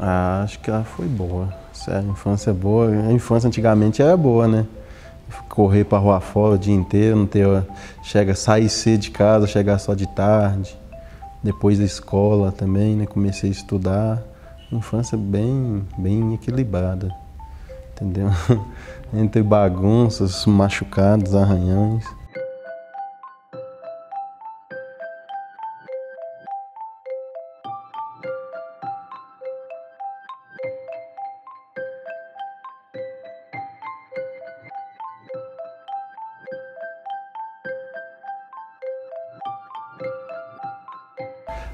Ah, acho que ela foi boa. A infância é boa. A infância antigamente era boa, né? Correr pra rua fora o dia inteiro, não ter, sair cedo de casa, chegar só de tarde. Depois da escola também, né? Comecei a estudar. Infância bem equilibrada, entendeu? Entre bagunças, machucados, arranhões.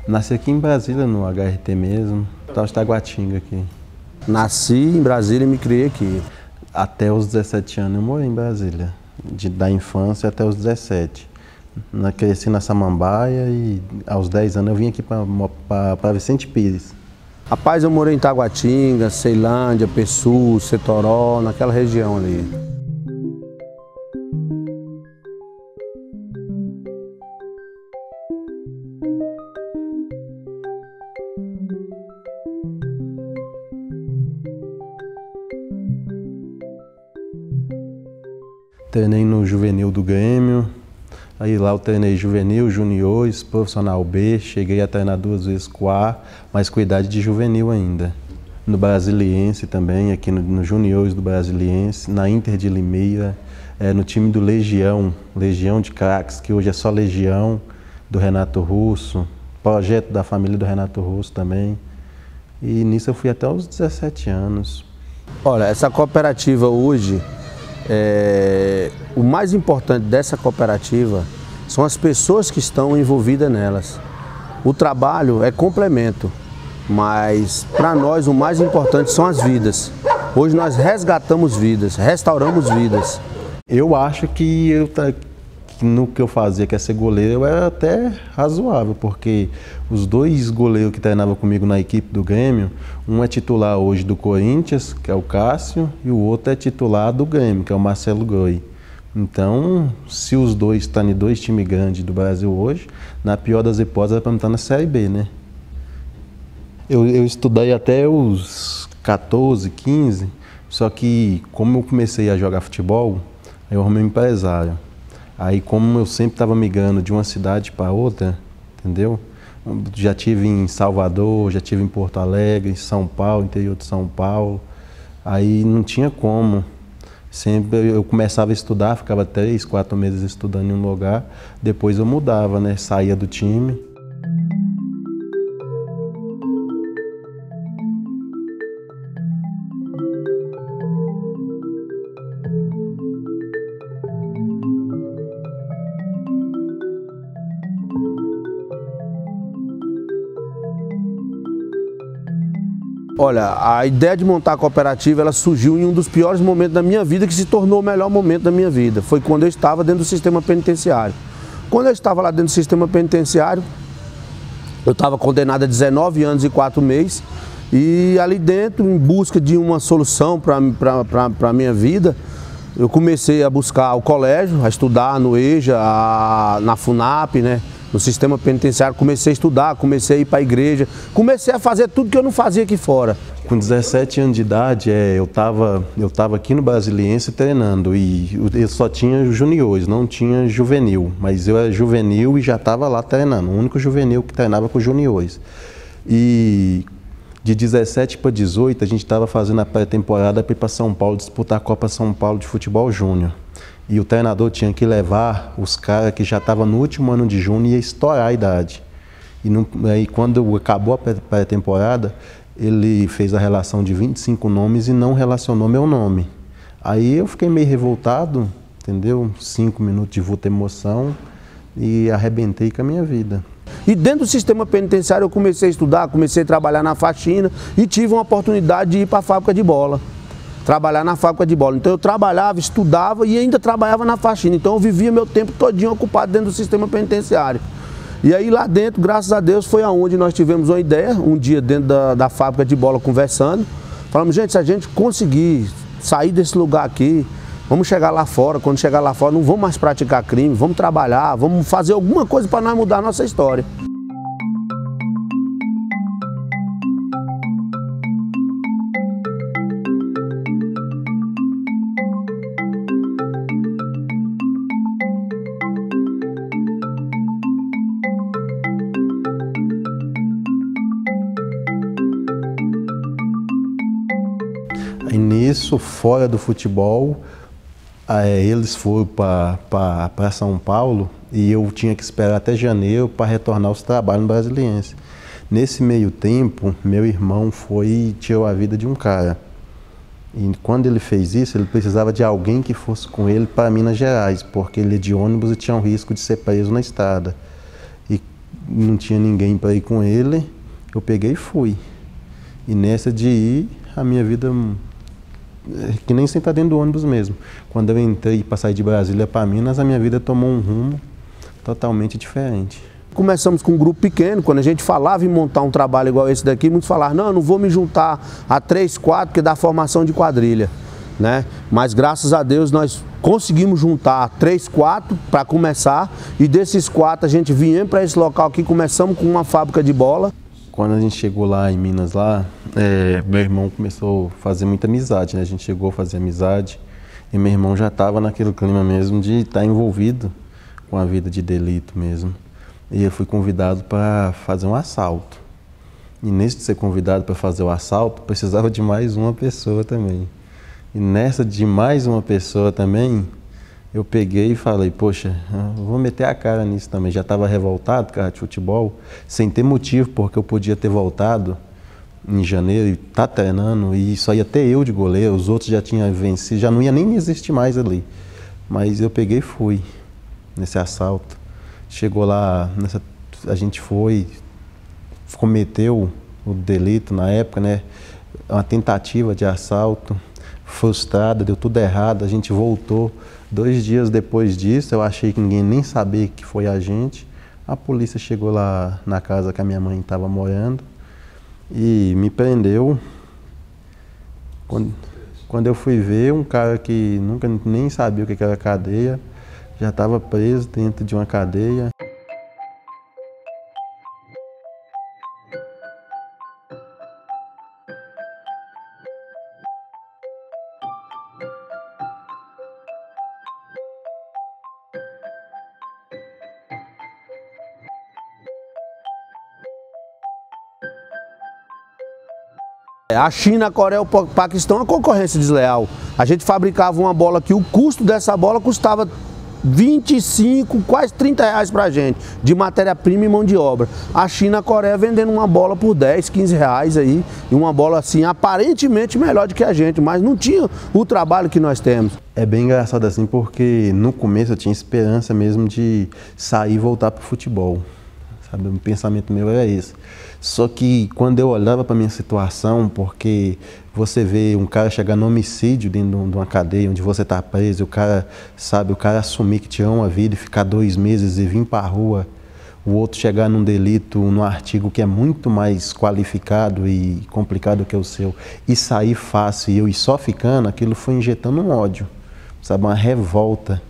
Nasci aqui em Brasília, no HRT mesmo, estava em Taguatinga aqui. Nasci em Brasília e me criei aqui. Até os 17 anos eu morei em Brasília, da infância até os 17. Cresci na Samambaia e aos 10 anos eu vim aqui para Vicente Pires. Rapaz, eu morei em Taguatinga, Ceilândia, Pessu, Setoró, naquela região ali. Treinei no juvenil do Grêmio, aí lá eu treinei juvenil, juniores, profissional B, cheguei a treinar 2 vezes com A, mas com idade de juvenil ainda. No Brasiliense também, aqui no juniores do Brasiliense, na Inter de Limeira, no time do Legião de Craques, que hoje é só Legião, do Renato Russo, projeto da família do Renato Russo também. E nisso eu fui até os 17 anos. Olha, essa cooperativa hoje, o mais importante dessa cooperativa são as pessoas que estão envolvidas nelas. O trabalho é complemento, mas para nós o mais importante são as vidas. Hoje nós resgatamos vidas, restauramos vidas. Eu acho que no que eu fazia, que é ser goleiro, eu era até razoável, porque os 2 goleiros que treinavam comigo na equipe do Grêmio, um é titular hoje do Corinthians, que é o Cássio, e o outro é titular do Grêmio, que é o Marcelo Groi. Então, se os 2 estão em 2 times grandes do Brasil hoje, na pior das hipóteses, era para estar na Série B, né? Eu estudei até os 14, 15, só que como eu comecei a jogar futebol, eu arrumei um empresário. Aí, como eu sempre estava migrando de uma cidade para outra, entendeu? Já tive em Salvador, já tive em Porto Alegre, em São Paulo, interior de São Paulo. Aí não tinha como. Sempre eu começava a estudar, ficava 3, 4 meses estudando em um lugar, depois eu mudava, né? Saía do time. Olha, a ideia de montar a cooperativa, ela surgiu em um dos piores momentos da minha vida, que se tornou o melhor momento da minha vida. Foi quando eu estava dentro do sistema penitenciário. Quando eu estava lá dentro do sistema penitenciário, eu estava condenado a 19 anos e 4 meses. E ali dentro, em busca de uma solução para a minha vida, eu comecei a buscar o colégio, a estudar no EJA, na FUNAP, né? No sistema penitenciário, comecei a estudar, comecei a ir para a igreja, comecei a fazer tudo que eu não fazia aqui fora. Com 17 anos de idade, eu tava aqui no Brasiliense treinando e eu só tinha juniores, não tinha juvenil, mas eu era juvenil e já estava lá treinando, o único juvenil que treinava com juniores. E de 17 para 18, a gente estava fazendo a pré-temporada para ir para São Paulo, disputar a Copa São Paulo de Futebol Júnior. E o treinador tinha que levar os caras que já estavam no último ano de júnior e ia estourar a idade. E aí, quando acabou a pré-temporada, ele fez a relação de 25 nomes e não relacionou meu nome. Aí eu fiquei meio revoltado, entendeu? 5 minutos de vulta emoção e arrebentei com a minha vida. E dentro do sistema penitenciário eu comecei a estudar, comecei a trabalhar na faxina e tive uma oportunidade de ir para a fábrica de bola. Trabalhar na fábrica de bola. Então eu trabalhava, estudava e ainda trabalhava na faxina. Então eu vivia meu tempo todinho ocupado dentro do sistema penitenciário. E aí lá dentro, graças a Deus, foi aonde nós tivemos uma ideia, um dia dentro da fábrica de bola conversando. Falamos, gente, se a gente conseguir sair desse lugar aqui, vamos chegar lá fora, quando chegar lá fora não vamos mais praticar crime, vamos trabalhar, vamos fazer alguma coisa para nós mudar a nossa história. E nisso, fora do futebol, eles foram para São Paulo e eu tinha que esperar até janeiro para retornar aos trabalhos no Brasiliense. Nesse meio tempo, meu irmão foi e tirou a vida de um cara. E quando ele fez isso, ele precisava de alguém que fosse com ele para Minas Gerais, porque ele é de ônibus e tinha um risco de ser preso na estrada. E não tinha ninguém para ir com ele, eu peguei e fui. E nessa de ir, a minha vida, que nem sentar dentro do ônibus mesmo. Quando eu entrei para sair de Brasília para Minas, a minha vida tomou um rumo totalmente diferente. Começamos com um grupo pequeno, quando a gente falava em montar um trabalho igual esse daqui, muitos falaram, não, eu não vou me juntar a 3, 4, porque dá formação de quadrilha, né? Mas graças a Deus nós conseguimos juntar 3, 4 para começar, e desses 4 a gente vinha para esse local aqui, começamos com uma fábrica de bola. Quando a gente chegou lá em Minas, meu irmão começou a fazer muita amizade, né? A gente chegou a fazer amizade e meu irmão já estava naquele clima mesmo de estar envolvido com a vida de delito mesmo. E eu fui convidado para fazer um assalto. E nesse de ser convidado para fazer o assalto, precisava de mais uma pessoa também. E nessa de mais uma pessoa também, eu peguei e falei, poxa, eu vou meter a cara nisso também. Já estava revoltado, cara, de futebol, sem ter motivo, porque eu podia ter voltado em janeiro e tá treinando, e só ia ter eu de goleiro, os outros já tinham vencido, já não ia nem existir mais ali. Mas eu peguei e fui nesse assalto. Chegou lá, a gente foi, cometeu o delito na época, né? Uma tentativa de assalto, frustrada, deu tudo errado, a gente voltou. 2 dias depois disso, eu achei que ninguém nem sabia que foi a gente. A polícia chegou lá na casa que a minha mãe estava morando e me prendeu. Quando eu fui ver, um cara que nunca nem sabia o que era cadeia, já estava preso dentro de uma cadeia. A China, a Coreia, o Paquistão, a concorrência desleal. A gente fabricava uma bola que o custo dessa bola custava 25, quase 30 reais pra gente, de matéria-prima e mão de obra. A China, a Coreia vendendo uma bola por 10, 15 reais aí, e uma bola assim, aparentemente melhor do que a gente, mas não tinha o trabalho que nós temos. É bem engraçado assim, porque no começo eu tinha esperança mesmo de sair e voltar pro futebol. Sabe? O pensamento meu era esse. Só que quando eu olhava para minha situação, porque você vê um cara chegar no homicídio dentro de uma cadeia, onde você está preso, o cara assumir que tirou uma vida e ficar 2 meses e vir para a rua, o outro chegar num delito, num artigo que é muito mais qualificado e complicado que o seu, e sair fácil e eu ir só ficando, aquilo foi injetando um ódio, sabe, uma revolta.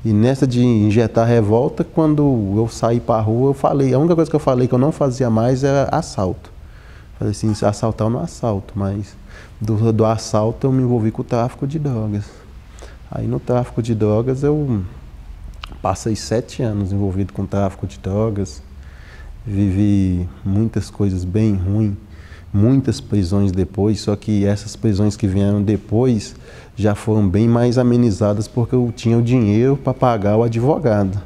E nessa de injetar revolta, quando eu saí para a rua, eu falei, a única coisa que eu falei que eu não fazia mais era assalto. Falei assim, se assaltar eu não assalto, mas do assalto eu me envolvi com o tráfico de drogas. Aí no tráfico de drogas eu passei 7 anos envolvido com tráfico de drogas, vivi muitas coisas bem ruins, muitas prisões depois, só que essas prisões que vieram depois já foram bem mais amenizadas porque eu tinha o dinheiro para pagar o advogado.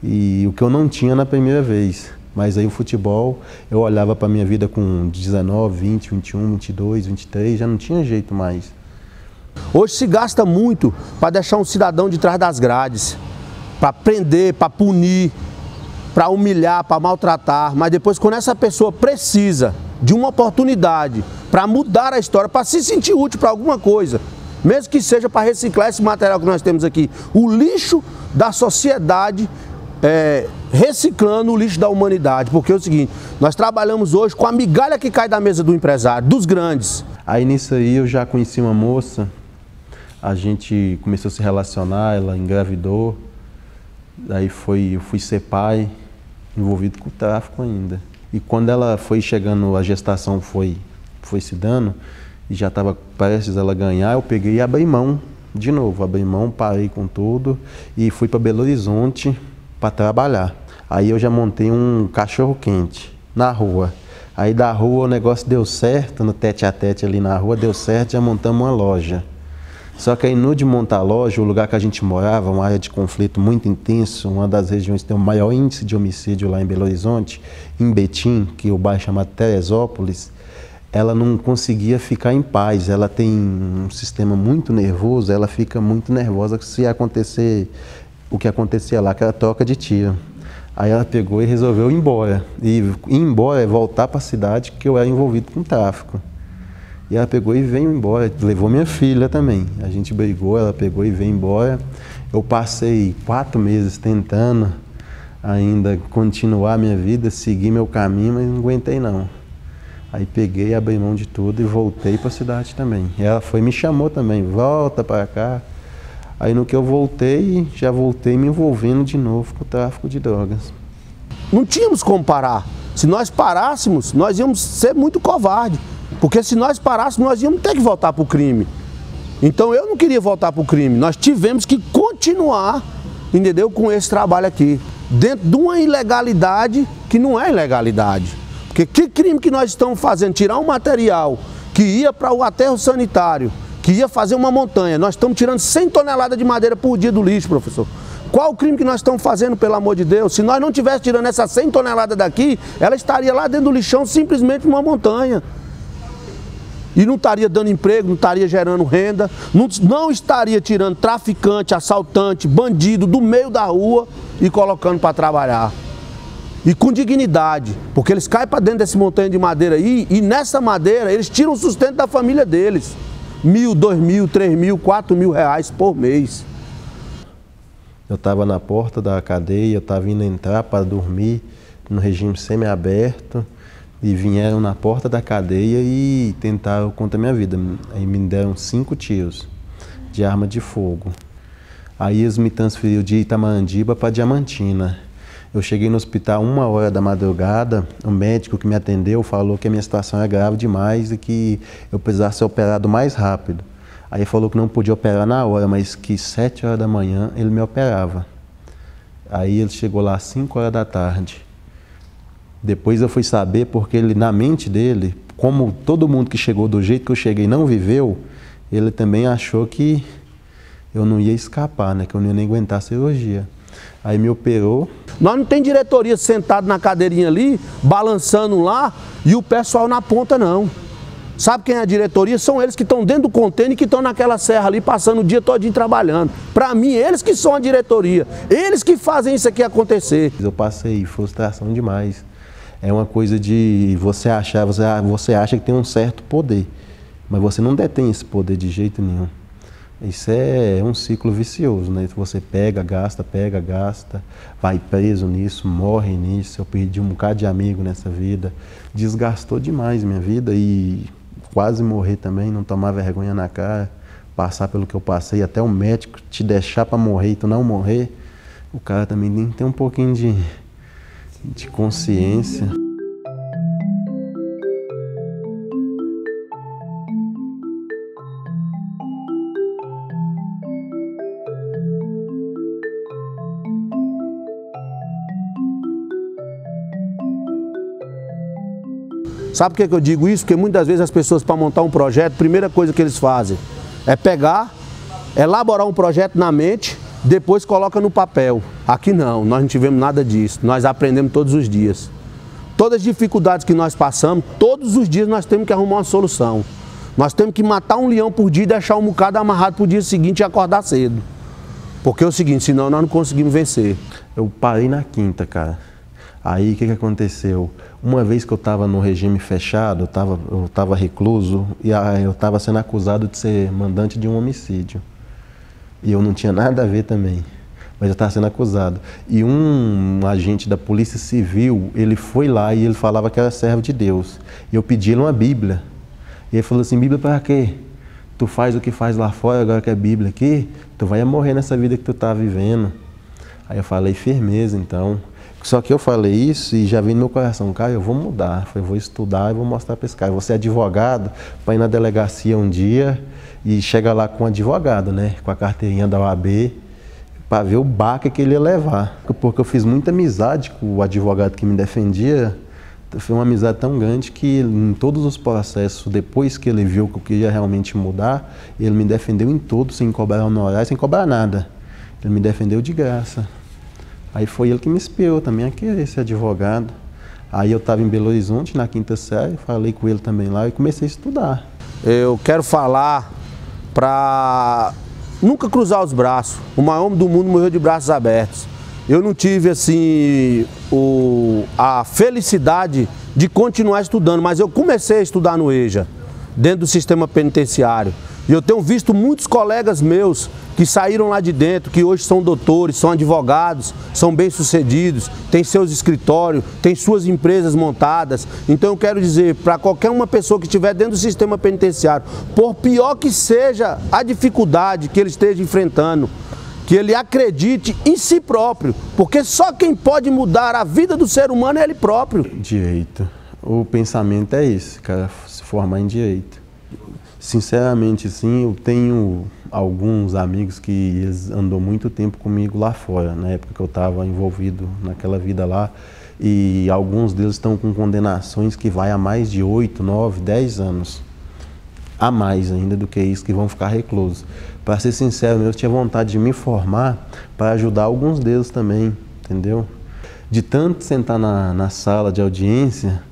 E o que eu não tinha na primeira vez. Mas aí o futebol, eu olhava para a minha vida com 19, 20, 21, 22, 23, já não tinha jeito mais. Hoje se gasta muito para deixar um cidadão de trás das grades, para prender, para punir, para humilhar, para maltratar, mas depois quando essa pessoa precisa de uma oportunidade para mudar a história, para se sentir útil para alguma coisa, mesmo que seja para reciclar esse material que nós temos aqui, o lixo da sociedade, reciclando o lixo da humanidade, porque é o seguinte, nós trabalhamos hoje com a migalha que cai da mesa do empresário, dos grandes. Aí nisso aí eu já conheci uma moça, a gente começou a se relacionar, ela engravidou, aí eu fui ser pai, envolvido com o tráfico ainda. E quando ela foi chegando, a gestação foi se dando, e já estava prestes ela ganhar, eu peguei e abri mão de novo, parei com tudo e fui para Belo Horizonte para trabalhar. Aí eu já montei um cachorro-quente na rua. Aí da rua o negócio deu certo, no tete a tete ali na rua deu certo, já montamos uma loja. Só que aí no de montar a loja, o lugar que a gente morava, uma área de conflito muito intenso, uma das regiões que tem o maior índice de homicídio lá em Belo Horizonte, em Betim, que é o bairro chamado Teresópolis, ela não conseguia ficar em paz. Ela tem um sistema muito nervoso, ela fica muito nervosa se acontecer o que acontecia lá, que era troca de tiro. Aí ela pegou e resolveu ir embora. E ir embora é voltar para a cidade, que eu era envolvido com tráfico. E ela pegou e veio embora, levou minha filha também. A gente brigou, ela pegou e veio embora. Eu passei 4 meses tentando ainda continuar a minha vida, seguir meu caminho, mas não aguentei não. Aí peguei, abri mão de tudo e voltei para a cidade também. E ela me chamou também, volta para cá. Aí no que eu voltei, já voltei me envolvendo de novo com o tráfico de drogas. Não tínhamos como parar. Se nós parássemos, nós íamos ser muito covardes. Porque se nós parássemos, nós íamos ter que voltar para o crime. Então eu não queria voltar para o crime. Nós tivemos que continuar, entendeu, com esse trabalho aqui. Dentro de uma ilegalidade que não é ilegalidade. Porque que crime que nós estamos fazendo? Tirar um material que ia para o aterro sanitário, que ia fazer uma montanha. Nós estamos tirando 100 toneladas de madeira por dia do lixo, professor. Qual o crime que nós estamos fazendo, pelo amor de Deus? Se nós não estivéssemos tirando essas 100 toneladas daqui, ela estaria lá dentro do lixão, simplesmente numa montanha. E não estaria dando emprego, não estaria gerando renda, não estaria tirando traficante, assaltante, bandido do meio da rua e colocando para trabalhar. E com dignidade, porque eles caem para dentro desse montanha de madeira aí e nessa madeira eles tiram o sustento da família deles. 1.000, 2.000, 3.000, 4.000 reais por mês. Eu estava na porta da cadeia, eu estava indo entrar para dormir no regime semiaberto. E vieram na porta da cadeia e tentaram contra a minha vida. Aí me deram 5 tiros de arma de fogo. Aí eles me transferiram de Itamandiba para Diamantina. Eu cheguei no hospital 1h da madrugada, o médico que me atendeu falou que a minha situação era grave demais e que eu precisasse ser operado mais rápido. Aí ele falou que não podia operar na hora, mas que 7h da manhã ele me operava. Aí ele chegou lá às 5h da tarde. Depois eu fui saber porque ele, na mente dele, como todo mundo que chegou do jeito que eu cheguei não viveu, ele também achou que eu não ia escapar, né? Que eu não ia nem aguentar a cirurgia. Aí me operou. Nós não tem diretoria sentado na cadeirinha ali, balançando lá, e o pessoal na ponta não. Sabe quem é a diretoria? São eles que estão dentro do contêiner e que estão naquela serra ali, passando o dia todinho trabalhando. Para mim, eles que são a diretoria, eles que fazem isso aqui acontecer. Eu passei frustração demais. É uma coisa de você acha que tem um certo poder, mas você não detém esse poder de jeito nenhum. Isso é um ciclo vicioso, né? Você pega, gasta, vai preso nisso, morre nisso. Eu perdi um bocado de amigo nessa vida, desgastou demais minha vida e quase morrer também, não tomar vergonha na cara, passar pelo que eu passei, até o médico te deixar para morrer e tu não morrer, o cara também tem que ter um pouquinho de consciência. Sabe por que eu digo isso? Porque muitas vezes as pessoas, para montar um projeto, a primeira coisa que eles fazem é pegar, elaborar um projeto na mente, depois coloca no papel. Aqui não, nós não tivemos nada disso, nós aprendemos todos os dias. Todas as dificuldades que nós passamos, todos os dias nós temos que arrumar uma solução. Nós temos que matar um leão por dia e deixar um bocado amarrado para o dia seguinte e acordar cedo. Porque é o seguinte, senão nós não conseguimos vencer. Eu parei na quinta, cara. Aí o que aconteceu? Uma vez que eu estava no regime fechado, eu estava recluso e eu estava sendo acusado de ser mandante de um homicídio. E eu não tinha nada a ver também, mas eu estava sendo acusado. E um agente da Polícia Civil, ele foi lá e ele falava que era servo de Deus. E eu pedi ele uma Bíblia. E ele falou assim, Bíblia para quê? Tu faz o que faz lá fora, agora que é Bíblia aqui, tu vai morrer nessa vida que tu tá vivendo. Aí eu falei, firmeza então. Só que eu falei isso e já vi no meu coração, cara, eu vou mudar, eu vou estudar e vou mostrar para esse cara. Você é advogado, para ir na delegacia um dia e chega lá com um advogado, né? Com a carteirinha da OAB, para ver o baque que ele ia levar. Porque eu fiz muita amizade com o advogado que me defendia foi uma amizade tão grande que em todos os processos, depois que ele viu que eu queria realmente mudar, ele me defendeu em todos, sem cobrar honorário, sem cobrar nada. Ele me defendeu de graça. Aí foi ele que me inspirou também a querer ser advogado. Aí eu estava em Belo Horizonte, na 5ª série, falei com ele também lá e comecei a estudar. Eu quero falar para nunca cruzar os braços. O maior homem do mundo morreu de braços abertos. Eu não tive assim a felicidade de continuar estudando, mas eu comecei a estudar no EJA, dentro do sistema penitenciário. E eu tenho visto muitos colegas meus que saíram lá de dentro, que hoje são doutores, são advogados, são bem-sucedidos, têm seus escritórios, têm suas empresas montadas. Então eu quero dizer para qualquer uma pessoa que estiver dentro do sistema penitenciário, por pior que seja a dificuldade que ele esteja enfrentando, que ele acredite em si próprio, porque só quem pode mudar a vida do ser humano é ele próprio. Direito. O pensamento é esse, cara, se formar em direito. Sinceramente, sim, eu tenho alguns amigos que eles andam muito tempo comigo lá fora, na época que eu estava envolvido naquela vida lá, e alguns deles estão com condenações que vai a mais de 8, 9, 10 anos. A mais ainda do que isso, que vão ficar reclusos. Para ser sincero, eu tinha vontade de me formar para ajudar alguns deles também, entendeu? De tanto sentar na sala de audiência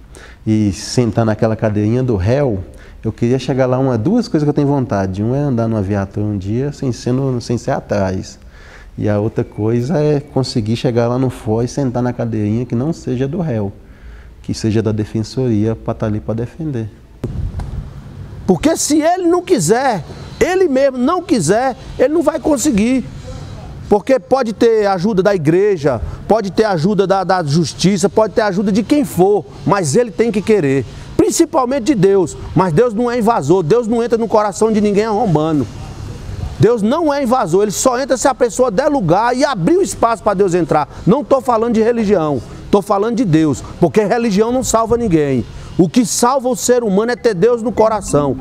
e sentar naquela cadeirinha do réu, eu queria chegar lá, duas coisas que eu tenho vontade. Uma é andar numa viatura um dia sem ser atrás. E a outra coisa é conseguir chegar lá no fórum e sentar na cadeirinha que não seja do réu, que seja da defensoria para estar ali para defender. Porque se ele não quiser, ele mesmo não quiser, ele não vai conseguir. Porque pode ter ajuda da igreja, pode ter ajuda da justiça, pode ter ajuda de quem for, mas ele tem que querer. Principalmente de Deus, mas Deus não é invasor, Deus não entra no coração de ninguém arrombando. Deus não é invasor, ele só entra se a pessoa der lugar e abrir o espaço para Deus entrar. Não estou falando de religião, estou falando de Deus, porque religião não salva ninguém. O que salva o ser humano é ter Deus no coração.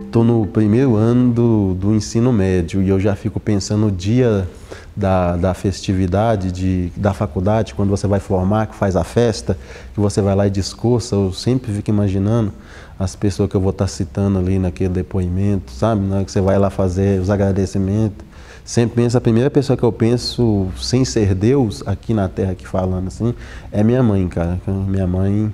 Estou no primeiro ano do ensino médio e eu já fico pensando no dia da festividade da faculdade, quando você vai formar, que faz a festa, que você vai lá e discursa. Eu sempre fico imaginando as pessoas que eu vou estar citando ali naquele depoimento, sabe? Na hora que você vai lá fazer os agradecimentos. Sempre penso, a primeira pessoa que eu penso, sem ser Deus, aqui na Terra, aqui falando assim, é minha mãe, cara. Minha mãe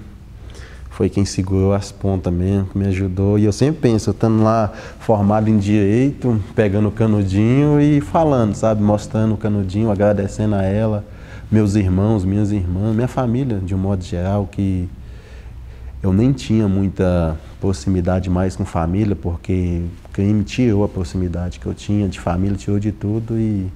foi quem segurou as pontas mesmo, que me ajudou. E eu sempre penso, eu estando lá formado em direito, pegando o canudinho e falando, sabe? Mostrando o canudinho, agradecendo a ela, meus irmãos, minhas irmãs, minha família, de um modo geral, que eu nem tinha muita proximidade mais com família, porque o crime tirou a proximidade que eu tinha de família, tirou de tudo e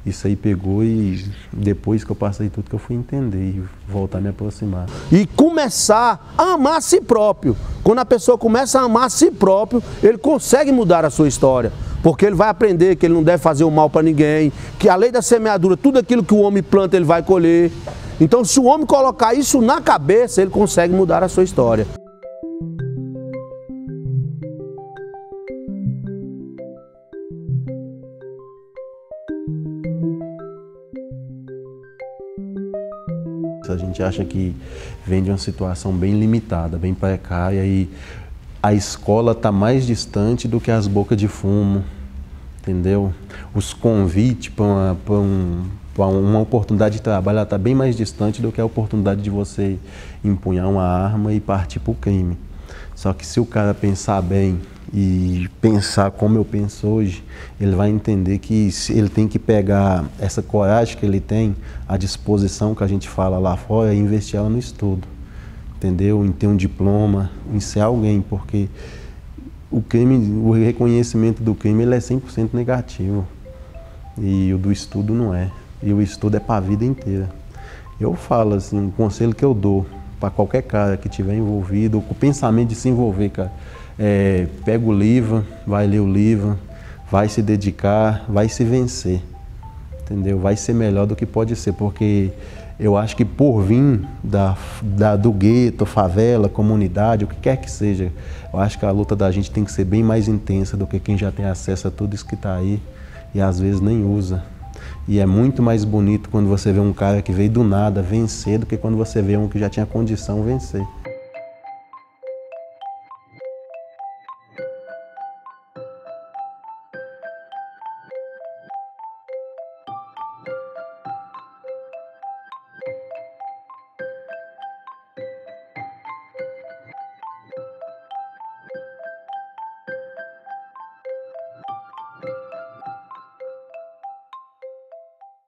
isso aí pegou e depois que eu passei tudo que eu fui entender e voltar a me aproximar. E começar a amar a si próprio. Quando a pessoa começa a amar a si próprio, ele consegue mudar a sua história. Porque ele vai aprender que ele não deve fazer o mal para ninguém, que a lei da semeadura, tudo aquilo que o homem planta, ele vai colher. Então, se o homem colocar isso na cabeça, ele consegue mudar a sua história. A gente acha que vem de uma situação bem limitada, bem precária e a escola está mais distante do que as bocas de fumo, entendeu? Os convites para uma oportunidade de trabalho está bem mais distante do que a oportunidade de você empunhar uma arma e partir para o crime. Só que se o cara pensar bem e pensar como eu penso hoje, ele vai entender que ele tem que pegar essa coragem que ele tem, a disposição que a gente fala lá fora e investir ela no estudo, entendeu? Em ter um diploma, em ser alguém, porque o crime, o reconhecimento do crime, ele é 100% negativo e o do estudo não é, e o estudo é para a vida inteira. Eu falo assim, um conselho que eu dou para qualquer cara que estiver envolvido, com o pensamento de se envolver, cara, pega o livro, vai ler o livro, vai se dedicar, vai se vencer, entendeu? Vai ser melhor do que pode ser, porque Eu acho que por vir do gueto, favela, comunidade, o que quer que seja, eu acho que a luta da gente tem que ser bem mais intensa do que quem já tem acesso a tudo isso que está aí e às vezes nem usa. E é muito mais bonito quando você vê um cara que veio do nada vencer do que quando você vê um que já tinha condição vencer.